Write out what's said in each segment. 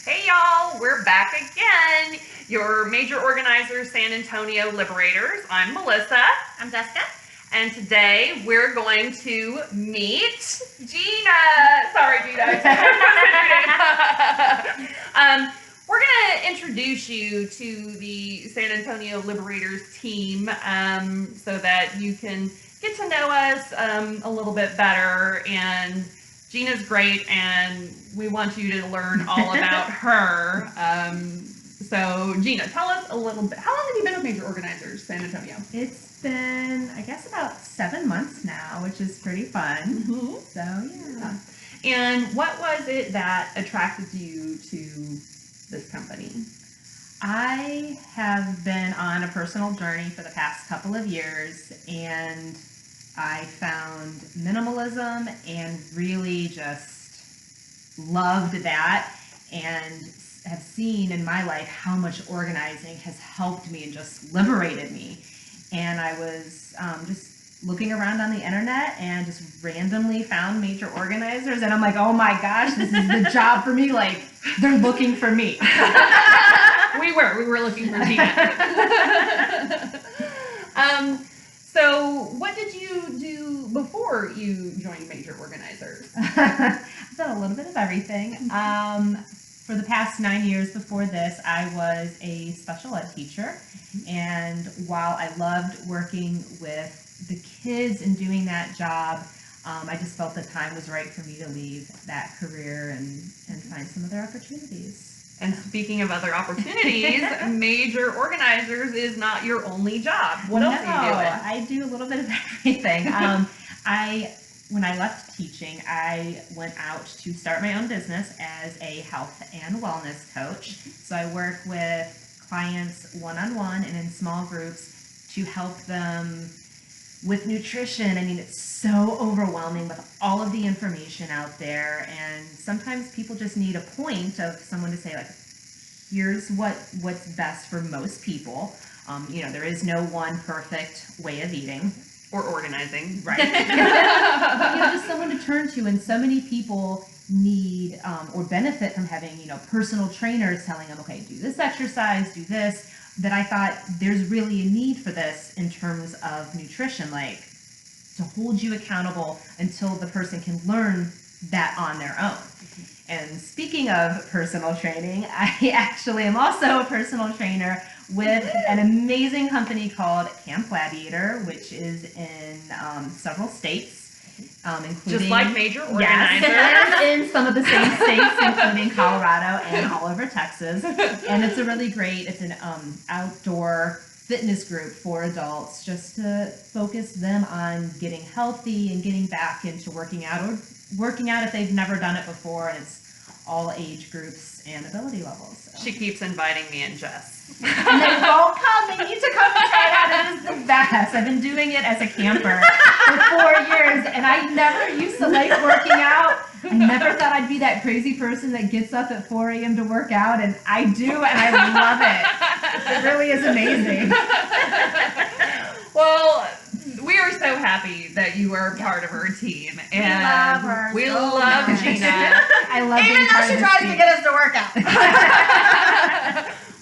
Hey y'all, we're back again. Your major organizers, San Antonio Liberators. I'm Melissa. I'm Jessica. And today we're going to meet Gina. Sorry, Gina. We're going to introduce you to the San Antonio Liberators team so that you can get to know us a little bit better. And Gina's great, and we want you to learn all about her. So, Gina, tell us a little bit. How long have you been with Major Organizers, San Antonio? It's been, I guess, about 7 months now, which is pretty fun. Mm-hmm. So, yeah. And what was it that attracted you to this company? I have been on a personal journey for the past couple of years, and I found minimalism and really just loved that, and have seen in my life how much organizing has helped me and just liberated me. And I was just looking around on the internet and just randomly found Major Organizers, and I'm like, oh my gosh, this is the job for me. Like, they're looking for me. We were looking for Gina. So what did you do before you joined Major Organizers? I've done a little bit of everything. For the past 9 years before this, I was a special ed teacher, and while I loved working with the kids and doing that job, I just felt the time was right for me to leave that career and find some other opportunities. And speaking of other opportunities, Major Organizers is not your only job. What else are you doing? I do a little bit of everything. When I left teaching, I went out to start my own business as a health and wellness coach. So I work with clients one-on-one and in small groups to help them with nutrition. I mean, it's so overwhelming with all of the information out there, and sometimes people just need a point of someone to say, like, here's what's best for most people. There is no one perfect way of eating. Or organizing. Right. Just someone to turn to, and so many people need or benefit from having, personal trainers telling them, okay, do this exercise, do this, that I thought there's really a need for this in terms of nutrition, like to hold you accountable until the person can learn that on their own. And speaking of personal training, I actually am also a personal trainer with an amazing company called Camp Gladiator, which is in several states, including... Just like Major Organizers. Yes, in some of the same states, including Colorado and all over Texas. And it's it's an outdoor fitness group for adults, just to focus them on getting healthy and getting back into working out, or working out if they've never done it before. And it's all age groups and ability levels. So. She keeps inviting me and Jess. And they won't come. They need to come and try it out. It is the best. I've been doing it as a camper for 4 years, and I never used to like working out. I never thought I'd be that crazy person that gets up at 4 a.m. to work out, and I do, and I love it. It really is amazing. Well, we are so happy that you are part of our team, and we love Gina. I love even though she tries to get us to work out.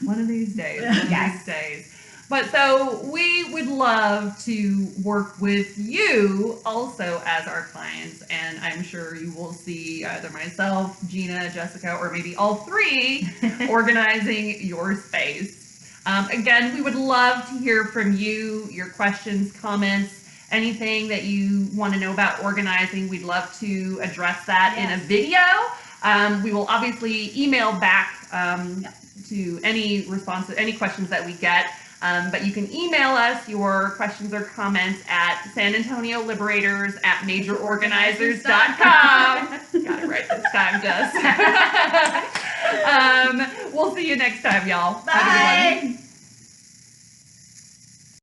One of these days. But so we would love to work with you also as our clients, and I'm sure you will see either myself, Gina, Jessica, or maybe all three organizing your space. Again, we would love to hear from you, your questions, comments, anything that you want to know about organizing. We'd love to address that in a video. We will obviously email back to any questions that we get. But you can email us your questions or comments at sanantonioliberators@majororganizers.com. Got it right this time, Jess. We'll see you next time, y'all. Bye. Have a good one.